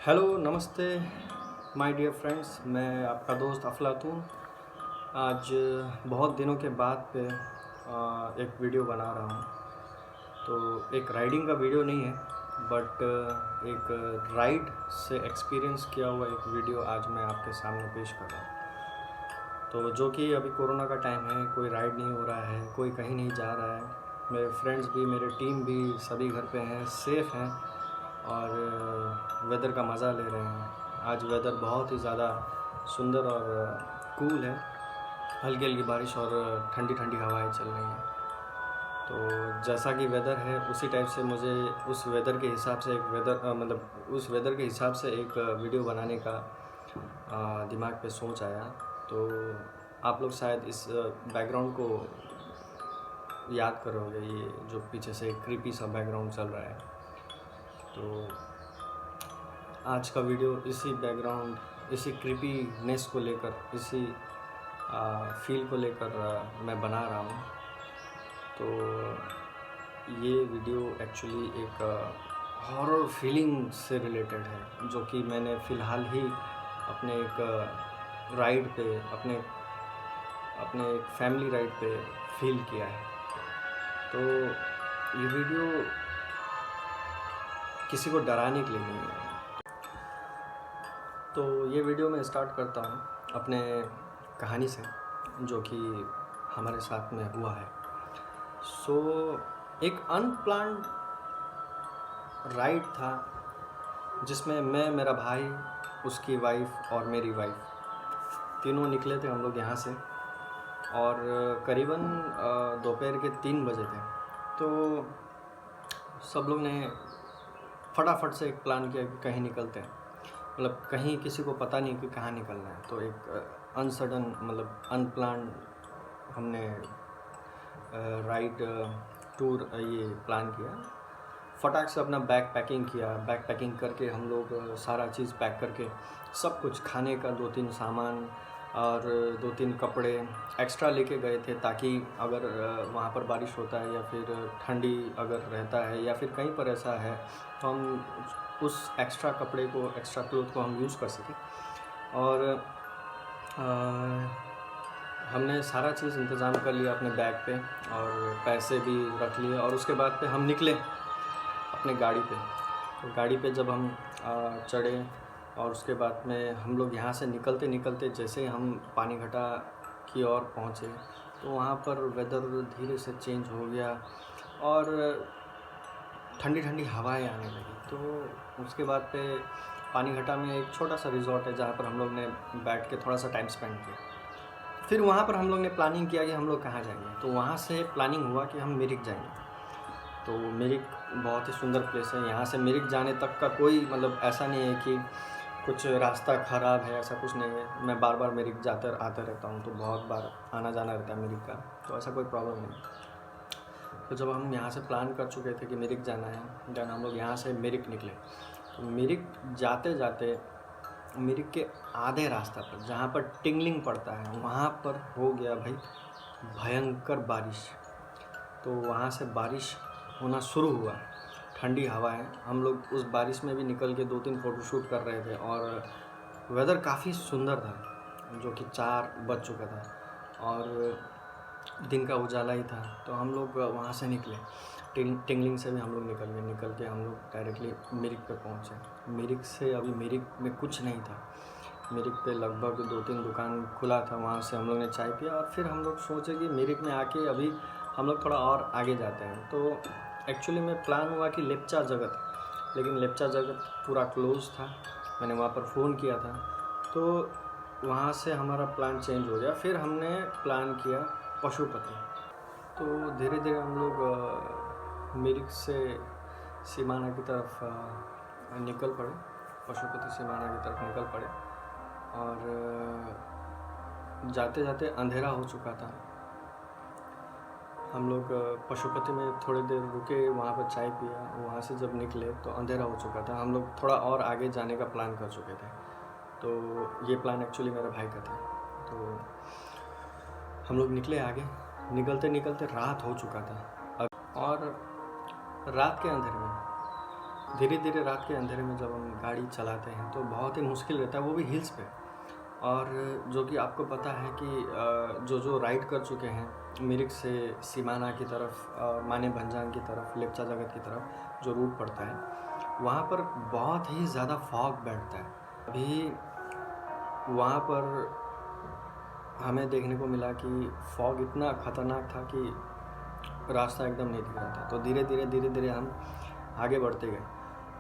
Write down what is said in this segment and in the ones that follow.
Hello नमस्ते my dear friends, मैं आपका दोस्त अफलातून। आज बहुत दिनों के बाद पे एक वीडियो बना रहा हूँ। तो एक राइडिंग का वीडियो नहीं है, बट एक राइड से एक्सपीरियंस किया हुआ एक वीडियो आज मैं आपके सामने पेश कर रहा हूँ। तो जो कि अभी कोरोना का टाइम है, कोई राइड नहीं हो रहा है, कोई कहीं नहीं जा रहा है। मेरे फ्रेंड्स भी, मेरे टीम भी सभी घर पे हैं, सेफ़ हैं और वेदर का मज़ा ले रहे हैं। आज वेदर बहुत ही ज़्यादा सुंदर और कूल है। हल्की हल्की बारिश और ठंडी ठंडी हवाएं चल रही हैं। तो जैसा कि वेदर है उसी टाइप से मुझे उस वेदर के हिसाब से एक उस वेदर के हिसाब से एक वीडियो बनाने का दिमाग पे सोच आया। तो आप लोग शायद इस बैकग्राउंड को याद करोगे, ये जो पीछे से क्रीपी सा बैकग्राउंड चल रहा है। तो आज का वीडियो इसी बैकग्राउंड, इसी क्रीपीनेस को लेकर, इसी फील को लेकर मैं बना रहा हूँ। तो ये वीडियो एक्चुअली एक हॉरर फीलिंग से रिलेटेड है, जो कि मैंने फ़िलहाल ही अपने एक राइड पे, अपने एक फैमिली राइड पे फील किया है। तो ये वीडियो किसी को डराने के लिए नहीं है। तो ये वीडियो मैं स्टार्ट करता हूँ अपने कहानी से, जो कि हमारे साथ में हुआ है। सो एक अनप्लान्ड राइड था, जिसमें मैं, मेरा भाई, उसकी वाइफ और मेरी वाइफ तीनों निकले थे हम लोग यहाँ से। और करीबन दोपहर के 3 बजे थे। तो सब लोग ने फटाफट से एक प्लान किया कि कहीं निकलते हैं। मतलब कहीं किसी को पता नहीं कि कहाँ निकलना है। तो एक अनसडन, मतलब अनप्लान हमने राइड टूर ये प्लान किया। फटाक से अपना बैग पैकिंग किया। बैग पैकिंग करके हम लोग सारा चीज़ पैक करके, सब कुछ खाने का 2-3 सामान और 2-3 कपड़े एक्स्ट्रा लेके गए थे, ताकि अगर वहाँ पर बारिश होता है या फिर ठंडी अगर रहता है या फिर कहीं पर ऐसा है, तो हम उस एक्स्ट्रा कपड़े को, एक्स्ट्रा क्लोथ को हम यूज़ कर सकें। और हमने सारा चीज़ इंतज़ाम कर लिया अपने बैग पे, और पैसे भी रख लिए। और उसके बाद पे हम निकले अपने गाड़ी पे। तो गाड़ी पे जब हम चढ़े, और उसके बाद में हम लोग यहाँ से निकलते निकलते जैसे हम पानी घाटा की ओर पहुँचे, तो वहाँ पर वेदर धीरे से चेंज हो गया और ठंडी ठंडी हवाएं आने लगी। तो उसके बाद पे पानी घाटा में एक छोटा सा रिजॉर्ट है, जहाँ पर हम लोग ने बैठ के थोड़ा सा टाइम स्पेंड किया। फिर वहाँ पर हम लोग ने प्लानिंग किया कि हम लोग कहाँ जाएंगे। तो वहाँ से प्लानिंग हुआ कि हम मिरिक जाएंगे। तो मिरिक बहुत ही सुंदर प्लेस है। यहाँ से मिरिक जाने तक का कोई, मतलब ऐसा नहीं है कि कुछ रास्ता ख़राब है, ऐसा कुछ नहीं है। मैं बार बार मिरिक जाते आते रहता हूँ, तो बहुत बार आना जाना रहता है मिरिक का, तो ऐसा कोई प्रॉब्लम नहीं। तो जब हम यहाँ से प्लान कर चुके थे कि मिरिक जाना है, देन हम लोग यहाँ से मिरिक निकले। तो मिरिक जाते जाते मिरिक के आधे रास्ता पर, जहाँ पर टिंगलिंग पड़ता है, वहाँ पर हो गया भाई भयंकर बारिश। तो वहाँ से बारिश होना शुरू हुआ, ठंडी हवाएं। हम लोग उस बारिश में भी निकल के 2-3 फ़ोटोशूट कर रहे थे, और वेदर काफ़ी सुंदर था, जो कि 4 बज चुका था और दिन का उजाला ही था। तो हम लोग वहाँ से निकले, टिंगलिंग से भी हम लोग निकल के हम लोग डायरेक्टली मिरिक पे पहुँचे। मिरिक से, अभी मिरिक में कुछ नहीं था। मिरिक पे लगभग 2-3 दुकान खुला था, वहाँ से हम लोग ने चाय पिया। और फिर हम लोग सोचे कि मिरिक में आके अभी हम लोग थोड़ा और आगे जाते हैं। तो एक्चुअली में प्लान हुआ कि लेप्चा जगत, लेकिन लेप्चा जगत पूरा क्लोज़ था। मैंने वहाँ पर फ़ोन किया था, तो वहाँ से हमारा प्लान चेंज हो गया। फिर हमने प्लान किया पशुपति। तो धीरे धीरे हम लोग मिरिक से सीमाना की तरफ निकल पड़े, पशुपति सीमाना की तरफ निकल पड़े। और जाते जाते अंधेरा हो चुका था। हम लोग पशुपति में थोड़ी देर रुके, वहाँ पर चाय पिया। वहाँ से जब निकले तो अंधेरा हो चुका था। हम लोग थोड़ा और आगे जाने का प्लान कर चुके थे। तो ये प्लान एक्चुअली मेरे भाई का था। तो हम लोग निकले आगे। निकलते निकलते रात हो चुका था, और रात के अंधेरे में धीरे धीरे रात के अंधेरे में जब हम गाड़ी चलाते हैं तो बहुत ही मुश्किल रहता है, वो भी हिल्स पे। और जो कि आपको पता है कि जो राइड कर चुके हैं मिरिक से सिमाना की तरफ, माने भंजांग की तरफ, लेप्चा जगत की तरफ जो रूट पड़ता है, वहाँ पर बहुत ही ज़्यादा फॉग बैठता है। अभी वहाँ पर हमें देखने को मिला कि फॉग इतना ख़तरनाक था कि रास्ता एकदम नहीं दिख रहा था। तो धीरे धीरे हम आगे बढ़ते गए।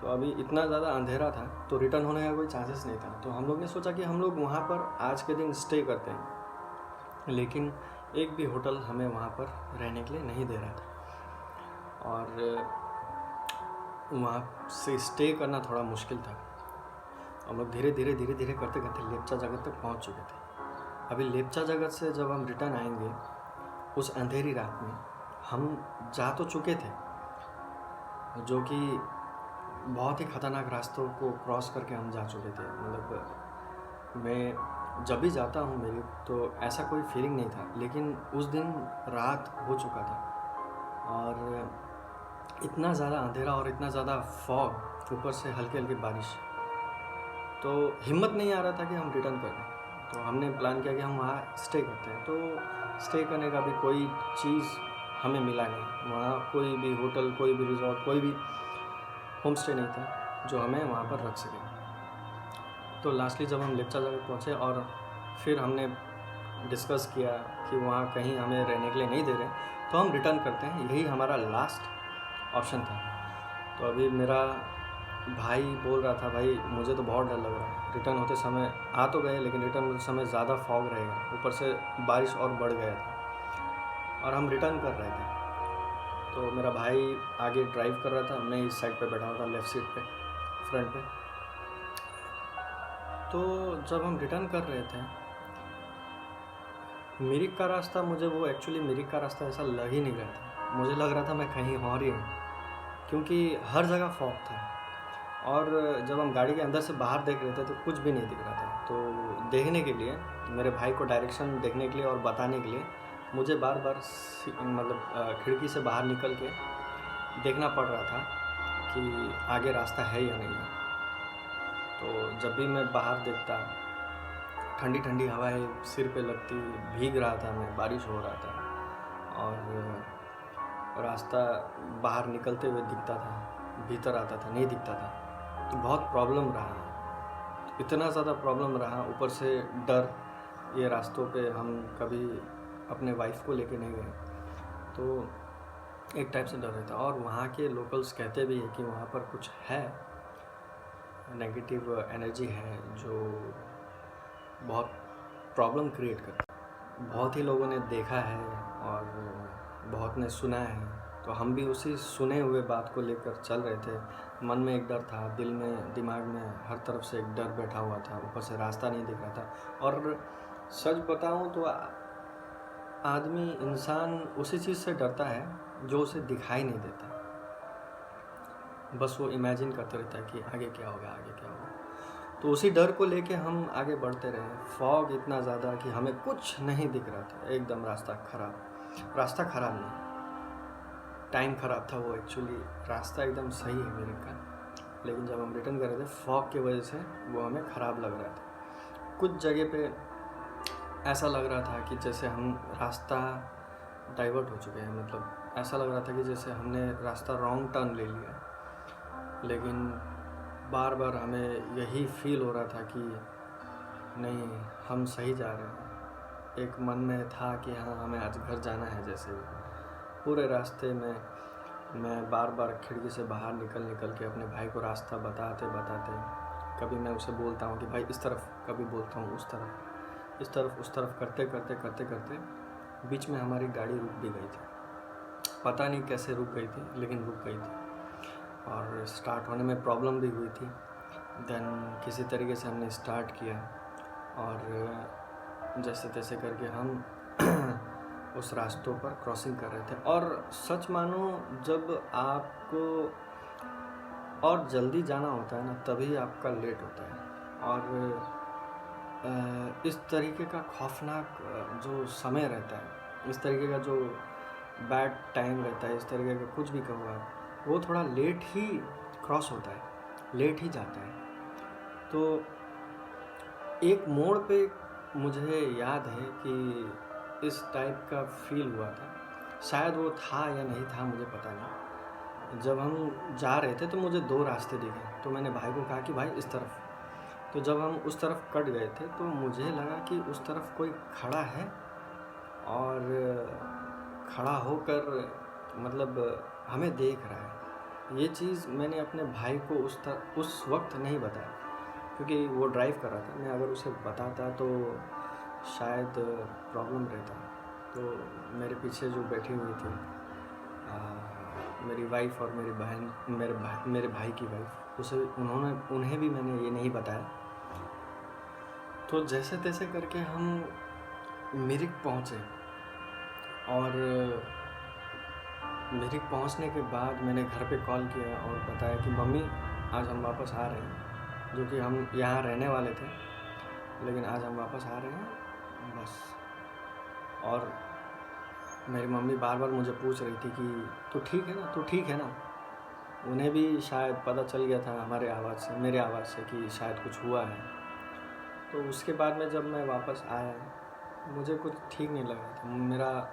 तो अभी इतना ज़्यादा अंधेरा था तो रिटर्न होने का कोई चांसेस नहीं था। तो हम लोग ने सोचा कि हम लोग वहाँ पर आज के दिन स्टे करते हैं, लेकिन एक भी होटल हमें वहाँ पर रहने के लिए नहीं दे रहा था और वहाँ से स्टे करना थोड़ा मुश्किल था। हम लोग धीरे धीरे करते करते लेप्चा जगत तक पहुँच चुके थे। अभी लेप्चा जगत से जब हम रिटर्न आएंगे उस अंधेरी रात में, हम जा तो चुके थे, जो कि बहुत ही ख़तरनाक रास्तों को क्रॉस करके हम जा चुके थे। मतलब मैं जब भी जाता हूँ मेरी, तो ऐसा कोई फीलिंग नहीं था, लेकिन उस दिन रात हो चुका था और इतना ज़्यादा अंधेरा और इतना ज़्यादा फॉग, ऊपर से हल्की हल्की बारिश, तो हिम्मत नहीं आ रहा था कि हम रिटर्न करें। तो हमने प्लान किया कि हम वहाँ स्टे करते हैं। तो स्टे करने का भी कोई चीज़ हमें मिला नहीं, वहाँ कोई भी होटल, कोई भी रिजॉर्ट, कोई भी होम स्टे नहीं था जो हमें वहाँ पर रख सके। तो लास्टली जब हम लेप्चा जगह पहुँचे और फिर हमने डिस्कस किया कि वहाँ कहीं हमें रहने के लिए नहीं दे रहे, तो हम रिटर्न करते हैं, यही हमारा लास्ट ऑप्शन था। तो अभी मेरा भाई बोल रहा था, भाई मुझे तो बहुत डर लग रहा है, रिटर्न होते समय आ तो गए लेकिन रिटर्न होते समय ज़्यादा फॉग रहेगा, ऊपर से बारिश और बढ़ गया था और हम रिटर्न कर रहे थे। तो मेरा भाई आगे ड्राइव कर रहा था, मैं इस साइड पे बैठा हुआ था, लेफ़्ट सीट पे, फ्रंट पे। तो जब हम रिटर्न कर रहे थे, मिरिक का रास्ता, मुझे वो एक्चुअली मिरिक का रास्ता ऐसा लग ही नहीं रहा था, मुझे लग रहा था मैं कहीं और ही हूँ, क्योंकि हर जगह फॉग था। और जब हम गाड़ी के अंदर से बाहर देख रहे थे तो कुछ भी नहीं दिख रहा था। तो देखने के लिए, मेरे भाई को डायरेक्शन देखने के लिए और बताने के लिए मुझे बार बार मतलब खिड़की से बाहर निकल के देखना पड़ रहा था कि आगे रास्ता है या नहीं है। तो जब भी मैं बाहर देखता, ठंडी ठंडी हवाएं सिर पे लगती, भीग रहा था मैं, बारिश हो रहा था और रास्ता बाहर निकलते हुए दिखता था, भीतर आता था नहीं दिखता था। तो बहुत प्रॉब्लम रहा, इतना ज़्यादा प्रॉब्लम रहा, ऊपर से डर, ये रास्तों पे हम कभी अपने वाइफ को लेके नहीं गए, तो एक टाइप से डर रहता। और वहाँ के लोकल्स कहते भी हैं कि वहाँ पर कुछ है, नेगेटिव एनर्जी है जो बहुत प्रॉब्लम क्रिएट करता है। बहुत ही लोगों ने देखा है और बहुत ने सुना है, तो हम भी उसी सुने हुए बात को लेकर चल रहे थे। मन में एक डर था, दिल में, दिमाग में हर तरफ से एक डर बैठा हुआ था, ऊपर से रास्ता नहीं दिख रहा था। और सच बताऊं तो आदमी, इंसान उसी चीज़ से डरता है जो उसे दिखाई नहीं देता, बस वो इमेजिन करते रहता है कि आगे क्या होगा, आगे क्या होगा। तो उसी डर को लेके हम आगे बढ़ते रहे। फॉग इतना ज़्यादा कि हमें कुछ नहीं दिख रहा था, एकदम रास्ता ख़राब नहीं, टाइम ख़राब था वो, एक्चुअली रास्ता एकदम सही है मेरे का, लेकिन जब हम रिटर्न कर रहे थे फॉग की वजह से वो हमें ख़राब लग रहा था। कुछ जगह पे ऐसा लग रहा था कि जैसे हम रास्ता डाइवर्ट हो चुके हैं, मतलब ऐसा लग रहा था कि जैसे हमने रास्ता रॉन्ग टर्न ले लिया, लेकिन बार बार हमें यही फील हो रहा था कि नहीं, हम सही जा रहे हैं। एक मन में था कि हाँ, हमें आज घर जाना है। जैसे पूरे रास्ते में मैं बार बार खिड़की से बाहर निकल के अपने भाई को रास्ता बताते कभी मैं उसे बोलता हूँ कि भाई इस तरफ, कभी बोलता हूँ उस तरफ, इस तरफ उस तरफ, करते बीच में हमारी गाड़ी रुक भी गई थी। पता नहीं कैसे रुक गई थी, लेकिन रुक गई थी और स्टार्ट होने में प्रॉब्लम भी हुई थी। देन किसी तरीके से हमने स्टार्ट किया और जैसे तैसे करके हम उस रास्तों पर क्रॉसिंग कर रहे थे। और सच मानो, जब आपको और जल्दी जाना होता है ना, तभी आपका लेट होता है। और इस तरीके का खौफनाक जो समय रहता है, इस तरीके का जो बैड टाइम रहता है, इस तरीके का कुछ भी कहो आप, वो थोड़ा लेट ही क्रॉस होता है, लेट ही जाता है। तो एक मोड़ पे मुझे याद है कि इस टाइप का फील हुआ था, शायद वो था या नहीं था मुझे पता नहीं। जब हम जा रहे थे तो मुझे 2 रास्ते दिखे, तो मैंने भाई को कहा कि भाई इस तरफ। तो जब हम उस तरफ कट गए थे तो मुझे लगा कि उस तरफ कोई खड़ा है, और खड़ा होकर मतलब हमें देख रहा है। ये चीज़ मैंने अपने भाई को उस वक्त नहीं बताया, क्योंकि वो ड्राइव कर रहा था। मैं अगर उसे बताता तो शायद प्रॉब्लम रहता। तो मेरे पीछे जो बैठी हुई थी मेरी वाइफ और मेरी बहन, मेरे भाई की वाइफ, उन्हें भी मैंने ये नहीं बताया। तो जैसे तैसे करके हम मिरिक पहुँचे, और मिरिक पहुँचने के बाद मैंने घर पे कॉल किया और बताया कि मम्मी आज हम वापस आ रहे हैं, जो कि हम यहाँ रहने वाले थे, लेकिन आज हम वापस आ रहे हैं बस। और मेरी मम्मी बार बार मुझे पूछ रही थी कि तू ठीक है ना, तू ठीक है ना। उन्हें भी शायद पता चल गया था मेरे आवाज़ से कि शायद कुछ हुआ है। तो उसके बाद में जब मैं वापस आया, मुझे कुछ ठीक नहीं लग रहा था, मेरा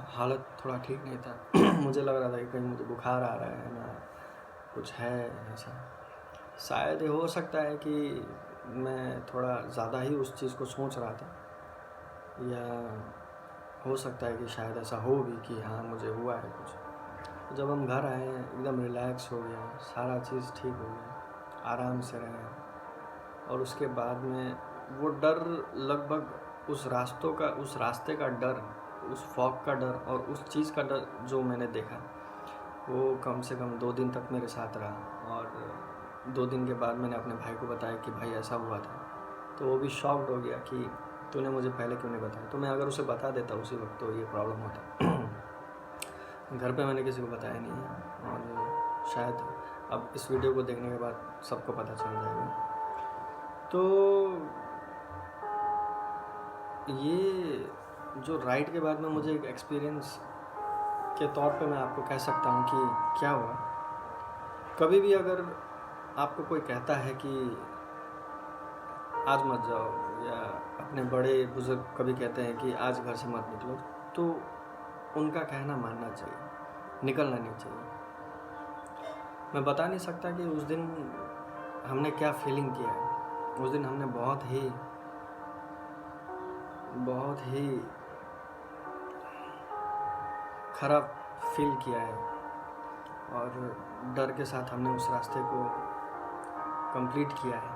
हालत थोड़ा ठीक नहीं था। मुझे लग रहा था कि कहीं मुझे बुखार आ रहा है ना, कुछ है ऐसा। शायद ये हो सकता है कि मैं थोड़ा ज़्यादा ही उस चीज़ को सोच रहा था, या हो सकता है कि शायद ऐसा हो भी कि हाँ मुझे हुआ है कुछ। जब हम घर आए एकदम रिलैक्स हो गया, सारा चीज़ ठीक हो गया, आराम से रहे। और उसके बाद में वो डर, लगभग उस रास्ते का डर, उस फॉग का डर और उस चीज़ का डर जो मैंने देखा, वो कम से कम 2 दिन तक मेरे साथ रहा। और 2 दिन के बाद मैंने अपने भाई को बताया कि भाई ऐसा हुआ था। तो वो भी शॉक्ड हो गया कि तूने मुझे पहले क्यों नहीं बताया। तो मैं अगर उसे बता देता उसी वक्त तो ये प्रॉब्लम होता। घर पे मैंने किसी को बताया नहीं है, और शायद अब इस वीडियो को देखने के बाद सबको पता चल जाएगा। तो ये जो राइड के बाद में मुझे एक एक्सपीरियंस के तौर पे मैं आपको कह सकता हूँ कि क्या हुआ। कभी भी अगर आपको कोई कहता है कि आज मत जाओ, या अपने बड़े बुजुर्ग कभी कहते हैं कि आज घर से मत निकलो, तो उनका कहना मानना चाहिए, निकलना नहीं चाहिए। मैं बता नहीं सकता कि उस दिन हमने क्या फीलिंग किया है। उस दिन हमने बहुत ही खराब फील किया है, और डर के साथ हमने उस रास्ते को कंप्लीट किया है।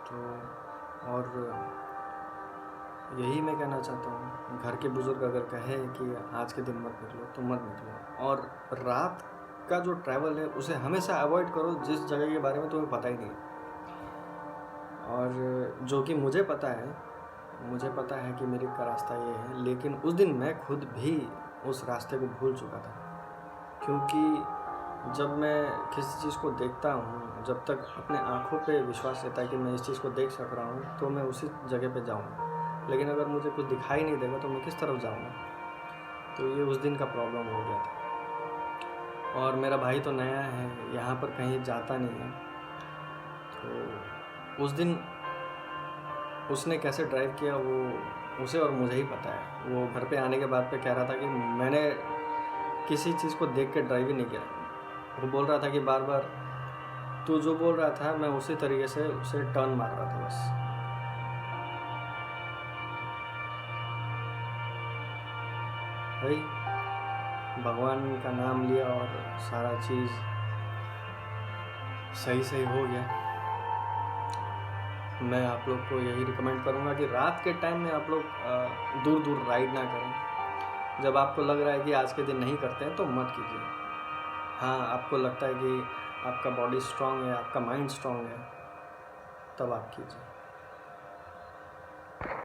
तो और यही मैं कहना चाहता हूँ, घर के बुज़ुर्ग अगर कहे कि आज के दिन मत निकलो तो मत निकलो। और रात का जो ट्रैवल है उसे हमेशा अवॉइड करो जिस जगह के बारे में तुम्हें पता ही नहीं। और जो कि मुझे पता है कि मेरे का रास्ता ये है, लेकिन उस दिन मैं खुद भी उस रास्ते को भूल चुका था। क्योंकि जब मैं किसी चीज़ को देखता हूँ, जब तक अपने आँखों पे विश्वास रहता है कि मैं इस चीज़ को देख सक रहा हूँ, तो मैं उसी जगह पे जाऊँगा। लेकिन अगर मुझे कुछ दिखाई नहीं देगा तो मैं किस तरफ जाऊँगा। तो ये उस दिन का प्रॉब्लम हो गया था। और मेरा भाई तो नया है, यहाँ पर कहीं जाता नहीं है। तो उस दिन उसने कैसे ड्राइव किया वो उसे और मुझे ही पता है। वो घर पे आने के बाद पे कह रहा था कि मैंने किसी चीज़ को देख के ड्राइव ही नहीं किया। वो बोल रहा था कि बार बार तू जो बोल रहा था मैं उसी तरीके से उसे टर्न मार रहा था बस। भाई भगवान का नाम लिया और सारा चीज़ सही हो गया। मैं आप लोग को यही रिकमेंड करूँगा कि रात के टाइम में आप लोग दूर राइड ना करें। जब आपको लग रहा है कि आज के दिन नहीं करते हैं तो मत कीजिए। हाँ, आपको लगता है कि आपका बॉडी स्ट्रांग है, आपका माइंड स्ट्रांग है, तब आप कीजिए।